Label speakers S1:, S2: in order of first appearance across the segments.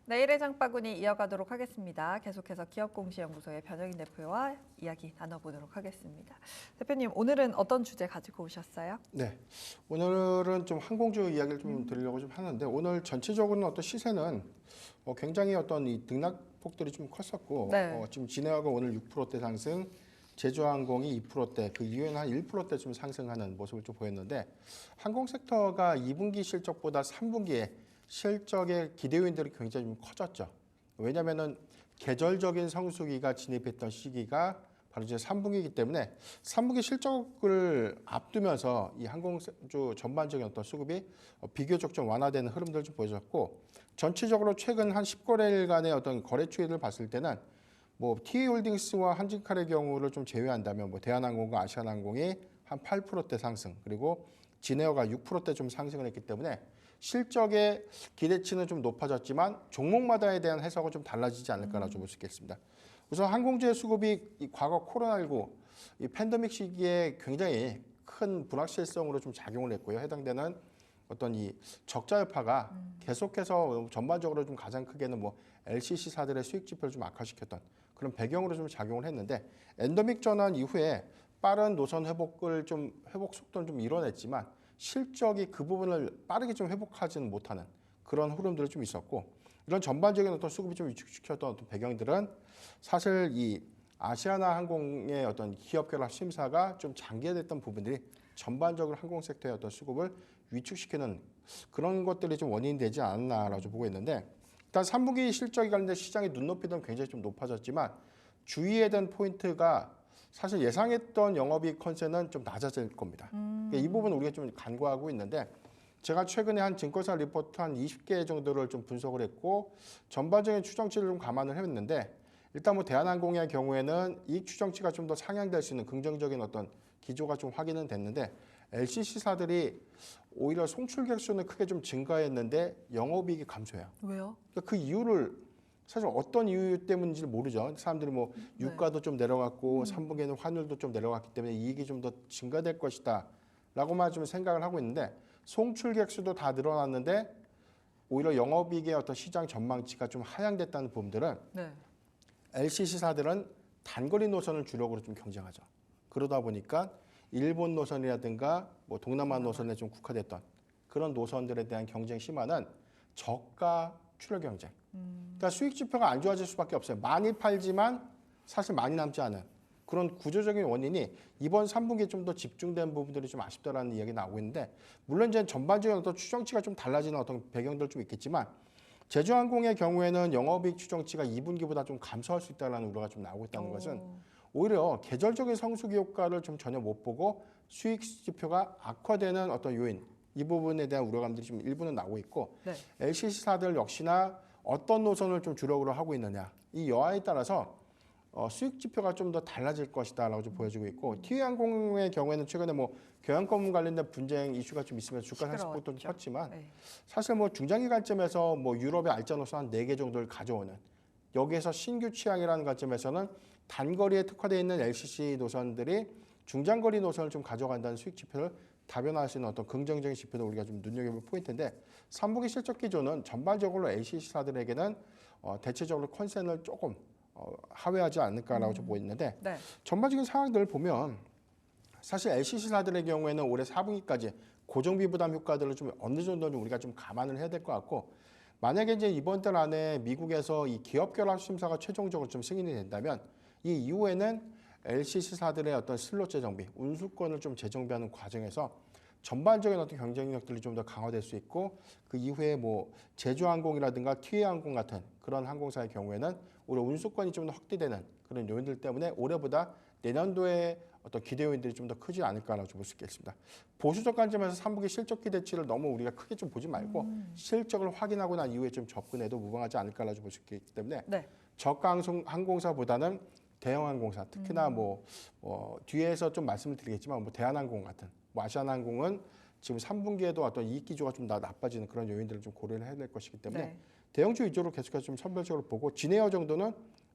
S1: 내일의 장바구니 이어가도록 하겠습니다. 계속해서 기업공시연구소의 변혁인 대표와 이야기 나눠보도록 하겠습니다. 대표님, 오늘은 어떤 주제 가지고 오셨어요?
S2: 네, 오늘은 좀 항공주 이야기를 좀 드리려고 좀 하는데 오늘 전체적으로는 어떤 시세는 굉장히 어떤 이 등락폭들이 좀 컸었고
S1: 네.
S2: 지금 진에어가 오늘 6%대 상승, 제주항공이 2%대, 그 이후에는 한 1%대 좀 상승하는 모습을 좀 보였는데 항공 섹터가 2분기 실적보다 3분기에 실적의 기대 요인들이 굉장히 좀 커졌죠. 왜냐하면은 계절적인 성수기가 진입했던 시기가 바로 이제 3분기이기 때문에 3분기 실적을 앞두면서 이 항공주 전반적인 어떤 수급이 비교적 좀 완화되는 흐름들을 좀 보여줬고 전체적으로 최근 한 10거래일간의 어떤 거래 추이를 봤을 때는 뭐 TA홀딩스와 한진칼의 경우를 좀 제외한다면 뭐 대한항공과 아시아나항공이 한 8%대 상승 그리고 진에어가 6%대 좀 상승을 했기 때문에 실적의 기대치는 좀 높아졌지만 종목마다에 대한 해석은 좀 달라지지 않을까라고 볼 수 있겠습니다. 우선 항공주의 수급이 이 과거 코로나19 이 팬데믹 시기에 굉장히 큰 불확실성으로 좀 작용을 했고요. 해당되는 어떤 이 적자 여파가 계속해서 전반적으로 좀 가장 크게는 뭐 LCC사들의 수익 지표를 좀 악화시켰던 그런 배경으로 좀 작용을 했는데 엔더믹 전환 이후에 빠른 노선 회복을 좀 회복 속도는 좀 이뤄냈지만 실적이 그 부분을 빠르게 좀 회복하지는 못하는 그런 흐름들이 좀 있었고 이런 전반적인 어떤 수급이 좀 위축시켰던 어떤 배경들은 사실 이 아시아나 항공의 어떤 기업 결합 심사가 좀 장기화됐던 부분들이 전반적으로 항공 섹터의 어떤 수급을 위축시키는 그런 것들이 좀 원인이 되지 않았나라고 보고 있는데 일단 3분기 실적이 관련된 시장의 눈높이는 굉장히 좀 높아졌지만 주의해야 되는 포인트가 사실 예상했던 영업이익 컨센은 좀 낮아질 겁니다. 그러니까 이 부분 우리가 좀 간과하고 있는데 제가 최근에 한 증권사 리포트 한 20개 정도를 좀 분석을 했고 전반적인 추정치를 좀 감안을 했는데 일단 뭐 대한항공의 경우에는 이익 추정치가 좀 더 상향될 수 있는 긍정적인 어떤 기조가 좀 확인은 됐는데 LCC사들이 오히려 송출객 수는 크게 좀 증가했는데 영업이익이 감소해요.
S1: 왜요?
S2: 그러니까 그 이유를 사실 어떤 이유 때문인지 모르죠. 사람들이 뭐
S1: 네.
S2: 유가도 좀 내려갔고 3분기에는 환율도 좀 내려갔기 때문에 이익이 좀 더 증가될 것이다 라고만 좀 생각을 하고 있는데 송출객 수도 다 늘어났는데 오히려 영업이익의 어떤 시장 전망치가 좀 하향됐다는 부분들은
S1: 네.
S2: LCC사들은 단거리 노선을 주력으로 좀 경쟁하죠. 그러다 보니까 일본 노선이라든가 뭐 동남아 노선에 좀 국화됐던 그런 노선들에 대한 경쟁 심화는 저가 출혈 경쟁. 그러니까 수익 지표가 안 좋아질 수밖에 없어요. 많이 팔지만 사실 많이 남지 않은 그런 구조적인 원인이 이번 3분기에 좀 더 집중된 부분들이 좀 아쉽다라는 이야기 나오고 있는데 물론 이제 전반적인 어떤 추정치가 좀 달라지는 어떤 배경들 좀 있겠지만 제주항공의 경우에는 영업이익 추정치가 2분기보다 좀 감소할 수 있다는 우려가 좀 나오고 있다는 것은 오히려 계절적인 성수기 효과를 좀 전혀 못 보고 수익 지표가 악화되는 어떤 요인 이 부분에 대한 우려감들이 좀 일부는 나오고 있고
S1: 네.
S2: LCC사들 역시나 어떤 노선을 좀 주력으로 하고 있느냐 이 여하에 따라서 수익 지표가 좀 더 달라질 것이다라고 좀 보여지고 있고 티웨이항공의 경우에는 최근에 뭐 교환권 관련된 분쟁 이슈가 좀 있으면서 주가 상승폭도 좀
S1: 시끄러웠죠.
S2: 컸지만
S1: 네.
S2: 사실 뭐 중장기 관점에서 뭐 유럽의 알짜 노선 한 4개 정도를 가져오는 여기에서 신규 취향이라는 관점에서는 단거리에 특화되어 있는 LCC 노선들이 중장거리 노선을 좀 가져간다는 수익 지표를 다변화할 수 있는 어떤 긍정적인 지표도 우리가 좀 눈여겨볼 포인트인데 3분기 실적 기조는 전반적으로 LCC사들에게는 대체적으로 컨센을 조금 하회하지 않을까라고 좀 보이는데
S1: 네.
S2: 전반적인 상황들을 보면 사실 LCC사들의 경우에는 올해 4분기까지 고정비 부담 효과들을 좀 어느 정도는 우리가 좀 감안을 해야 될 것 같고 만약에 이제 이번 달 안에 미국에서 이 기업 결합 심사가 최종적으로 좀 승인이 된다면 이 이후에는 LCC사들의 어떤 슬롯 재정비, 운수권을 좀 재정비하는 과정에서 전반적인 어떤 경쟁력들이 좀 더 강화될 수 있고 그 이후에 뭐 제주항공이라든가 티웨이항공 같은 그런 항공사의 경우에는 오히려 운수권이 좀 더 확대되는 그런 요인들 때문에 올해보다 내년도에 어떤 기대 요인들이 좀 더 크지 않을까라고 볼 수 있겠습니다. 보수적 관점에서 3분기 실적 기대치를 너무 우리가 크게 좀 보지 말고 실적을 확인하고 난 이후에 좀 접근해도 무방하지 않을까라고 볼 수 있기 때문에
S1: 네.
S2: 저가 항공사보다는 대형 항공사 특히나 뒤에서 좀 말씀을 드리겠지만 뭐 대한항공 같은 뭐 아시아나항공은 지금 3분기에도 어떤 이익 기조가 좀 나빠지는 그런 요인들을 좀 고려를 해야 될 것이기 때문에
S1: 네.
S2: 대형주 위주로 계속해서 좀 선별적으로 보고 진에어 정도는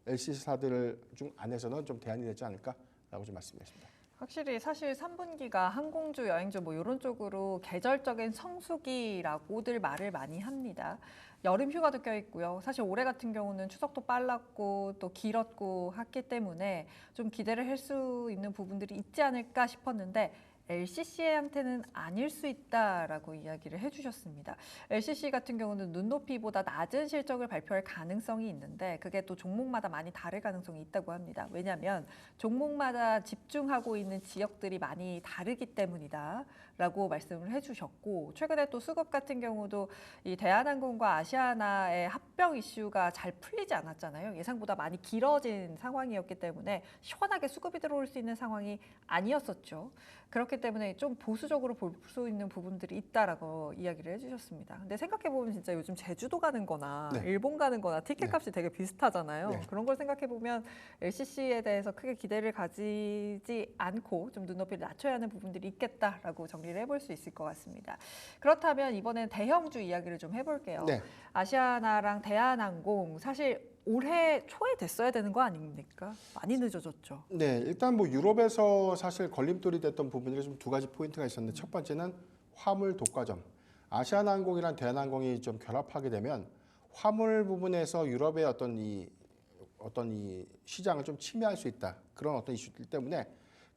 S2: LC사들 중 안에서는 좀 대안이 되지 않을까라고 좀 말씀드렸습니다.
S1: 확실히 사실 3분기가 항공주, 여행주 뭐 이런 쪽으로 계절적인 성수기라고들 말을 많이 합니다. 여름 휴가도 껴있고요. 사실 올해 같은 경우는 추석도 빨랐고 또 길었고 했기 때문에 좀 기대를 할 수 있는 부분들이 있지 않을까 싶었는데 LCC한테는 아닐 수 있다라고 이야기를 해주셨습니다. LCC 같은 경우는 눈높이보다 낮은 실적을 발표할 가능성이 있는데 그게 또 종목마다 많이 다를 가능성이 있다고 합니다. 왜냐하면 종목마다 집중하고 있는 지역들이 많이 다르기 때문이다라고 말씀을 해주셨고 최근에 또 수급 같은 경우도 이 대한항공과 아시아나의 합병 이슈가 잘 풀리지 않았잖아요. 예상보다 많이 길어진 상황이었기 때문에 시원하게 수급이 들어올 수 있는 상황이 아니었었죠. 그렇기 때문에 좀 보수적으로 볼 수 있는 부분들이 있다라고 이야기를 해주셨습니다. 근데 생각해보면 진짜 요즘 제주도 가는 거나
S2: 네.
S1: 일본 가는 거나 티켓 값이 되게 비슷하잖아요.
S2: 네.
S1: 그런 걸 생각해보면 LCC에 대해서 크게 기대를 가지지 않고 좀 눈높이를 낮춰야 하는 부분들이 있겠다라고 정리를 해볼 수 있을 것 같습니다. 그렇다면 이번엔 대형주 이야기를 좀 해볼게요.
S2: 네.
S1: 아시아나랑 대한항공 사실 올해 초에 됐어야 되는 거 아닙니까? 많이 늦어졌죠.
S2: 네, 일단 뭐 유럽에서 사실 걸림돌이 됐던 부분들이 좀 두 가지 포인트가 있었는데 첫 번째는 화물 독과점. 아시아나항공이랑 대한항공이 좀 결합하게 되면 화물 부분에서 유럽의 어떤 이 시장을 좀 침해할 수 있다. 그런 어떤 이슈들 때문에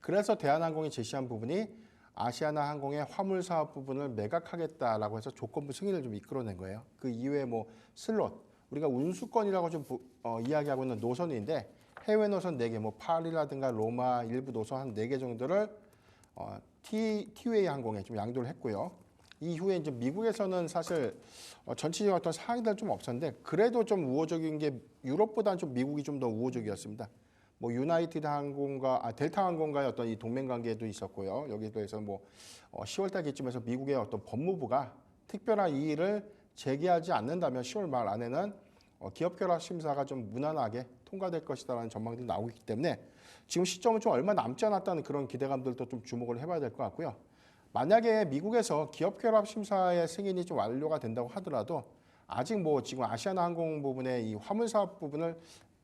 S2: 그래서 대한항공이 제시한 부분이 아시아나항공의 화물 사업 부분을 매각하겠다라고 해서 조건부 승인을 좀 이끌어낸 거예요. 그 이외에 뭐 슬롯, 우리가 운수권이라고 좀 이야기하고 있는 노선인데 해외 노선 4개, 뭐 파리라든가 로마 일부 노선 한 4개 정도를 티웨이 항공에 좀 양도를 했고요. 이후에 이제 미국에서는 사실 전체적인 어떤 상황들 좀 없었는데 그래도 좀 우호적인 게 유럽보다는 좀 미국이 좀 더 우호적이었습니다. 뭐 유나이티드 항공과 델타 항공과의 어떤 이 동맹 관계도 있었고요. 여기에 대해서 뭐 10월달 기쯤에서 미국의 어떤 법무부가 특별한 이의를 제기하지 않는다면 10월 말 안에는 기업 결합 심사가 좀 무난하게 통과될 것이다라는 전망들이 나오고 있기 때문에 지금 시점은 좀 얼마 남지 않았다는 그런 기대감들도 좀 주목을 해봐야 될 것 같고요. 만약에 미국에서 기업 결합 심사의 승인이 좀 완료가 된다고 하더라도 아직 뭐 지금 아시아나항공 부분의 이 화물 사업 부분을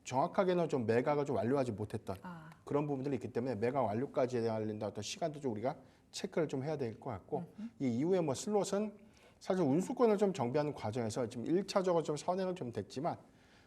S2: 정확하게는 좀 매각을 좀 완료하지 못했던 그런 부분들이 있기 때문에 매각 완료까지에 대한 어떤 시간도 좀 우리가 체크를 좀 해야 될 것 같고 이 이후에 뭐 슬롯은 사실 운수권을 좀 정비하는 과정에서 지금 1차적으로 좀 선행은 좀 됐지만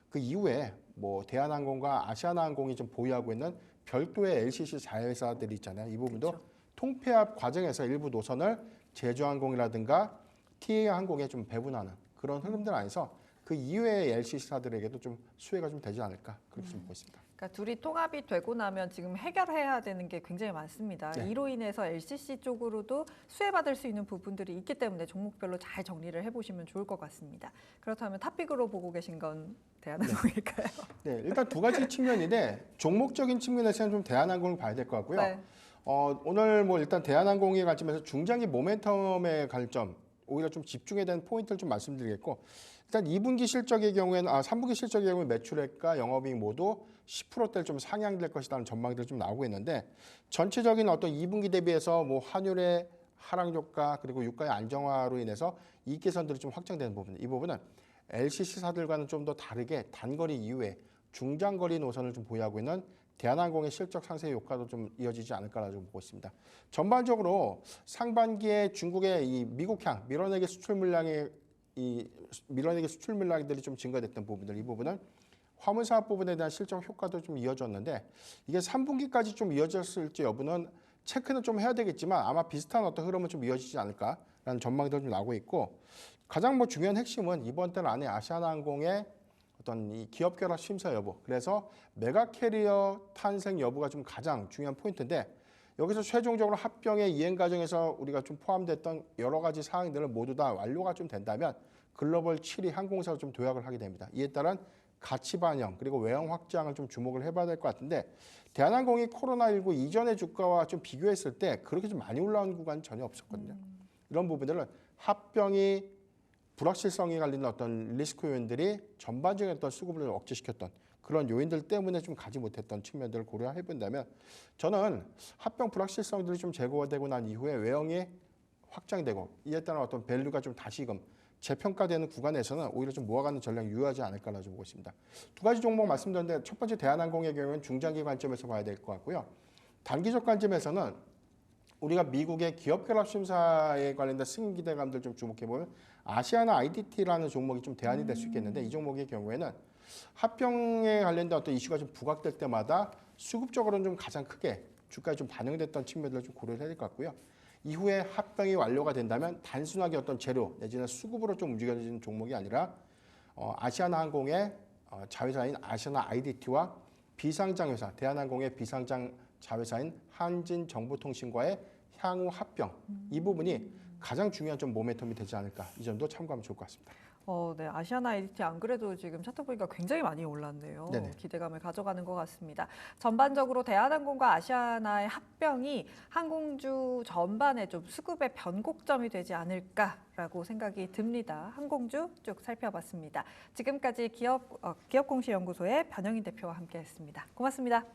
S2: 그 이후에 뭐 대한항공과 아시아나항공이 좀 보유하고 있는 별도의 LCC 자회사들이 있잖아요. 이 부분도 그렇죠. 통폐합 과정에서 일부 노선을 제주항공이라든가 TA항공에 좀 배분하는 그런 흐름들 안에서 그 이외의 LCC사들에게도 좀 수혜가 좀 되지 않을까 그렇게 좀 보고 있습니다.
S1: 그러니까 둘이 통합이 되고 나면 지금 해결해야 되는 게 굉장히 많습니다.
S2: 네.
S1: 이로 인해서 LCC 쪽으로도 수혜받을 수 있는 부분들이 있기 때문에 종목별로 잘 정리를 해보시면 좋을 것 같습니다. 그렇다면 탑픽으로 보고 계신 건 대한항공일까요?
S2: 네, 일단 두 가지 측면인데 종목적인 측면에서는 좀 대한항공을 봐야 될 것 같고요.
S1: 네.
S2: 오늘 뭐 일단 대한항공의 관점에서 중장기 모멘텀의 관점 오히려 좀 집중해야 되는 포인트를 좀 말씀드리겠고 일단 2분기 실적의 경우에는 3분기 실적의 경우에 매출액과 영업이익 모두 10%대를 좀 상향될 것이라는 전망들이 좀 나오고 있는데 전체적인 어떤 2분기 대비해서 뭐 환율의 하락 효과 그리고 유가의 안정화로 인해서 이익 개선들이 좀 확정되는 부분 이 부분은 LCC사들과는 좀 더 다르게 단거리 이후에 중장거리 노선을 좀 보유하고 있는 대한항공의 실적 상승 효과도 좀 이어지지 않을까라고 보고 있습니다. 전반적으로 상반기에 중국의 이 미국향 밀어내기 수출 물량들이 좀 증가됐던 부분들 이 부분은 화물 사업 부분에 대한 실적 효과도 좀 이어졌는데 이게 3분기까지 좀 이어졌을지 여부는 체크는 좀 해야 되겠지만 아마 비슷한 어떤 흐름은 좀 이어지지 않을까라는 전망도 좀 나오고 있고 가장 뭐 중요한 핵심은 이번 달 안에 아시아나항공의 어떤 이 기업 결합 심사 여부 그래서 메가 캐리어 탄생 여부가 좀 가장 중요한 포인트인데 여기서 최종적으로 합병의 이행 과정에서 우리가 좀 포함됐던 여러 가지 사항들을 모두 다 완료가 좀 된다면 글로벌 7위 항공사로 좀 도약을 하게 됩니다. 이에 따른 가치 반영 그리고 외형 확장을 좀 주목을 해봐야 될 것 같은데 대한항공이 코로나19 이전의 주가와 좀 비교했을 때 그렇게 좀 많이 올라온 구간은 전혀 없었거든요. 이런 부분들은 합병이 불확실성이 갈리는 어떤 리스크 요인들이 전반적인 어떤 수급을 억제시켰던 그런 요인들 때문에 좀 가지 못했던 측면들을 고려해 본다면 저는 합병 불확실성들이 좀 제거되고 난 이후에 외형이 확장되고 이에 따른 어떤 밸류가 좀 다시금 재평가되는 구간에서는 오히려 좀 모아가는 전략이 유효하지 않을까라고 보고 있습니다. 두 가지 종목 말씀드렸는데 첫 번째 대한항공의 경우는 중장기 관점에서 봐야 될 것 같고요. 단기적 관점에서는 우리가 미국의 기업 결합 심사에 관련된 승인 기대감들 좀 주목해 보면 아시아나 IDT라는 종목이 좀 대안이 될 수 있겠는데 이 종목의 경우에는 합병에 관련된 어떤 이슈가 좀 부각될 때마다 수급적으로는 좀 가장 크게 주가에 좀 반영됐던 측면들을 좀 고려해야 될 것 같고요. 이후에 합병이 완료가 된다면 단순하게 어떤 재료 내지는 수급으로 좀 움직여지는 종목이 아니라 아시아나항공의 자회사인 아시아나 IDT와 비상장 회사 대한항공의 비상장 자회사인 한진정보통신과의 향후 합병 이 부분이 가장 중요한 좀 모멘텀이 되지 않을까 이 점도 참고하면 좋을 것 같습니다.
S1: 네, 아시아나 IDT 안 그래도 지금 차트 보니까 굉장히 많이 올랐네요.
S2: 네네.
S1: 기대감을 가져가는 것 같습니다. 전반적으로 대한항공과 아시아나의 합병이 항공주 전반에 좀 수급의 변곡점이 되지 않을까라고 생각이 듭니다. 항공주 쭉 살펴봤습니다. 지금까지 기업공시연구소의 변영인 대표와 함께했습니다. 고맙습니다.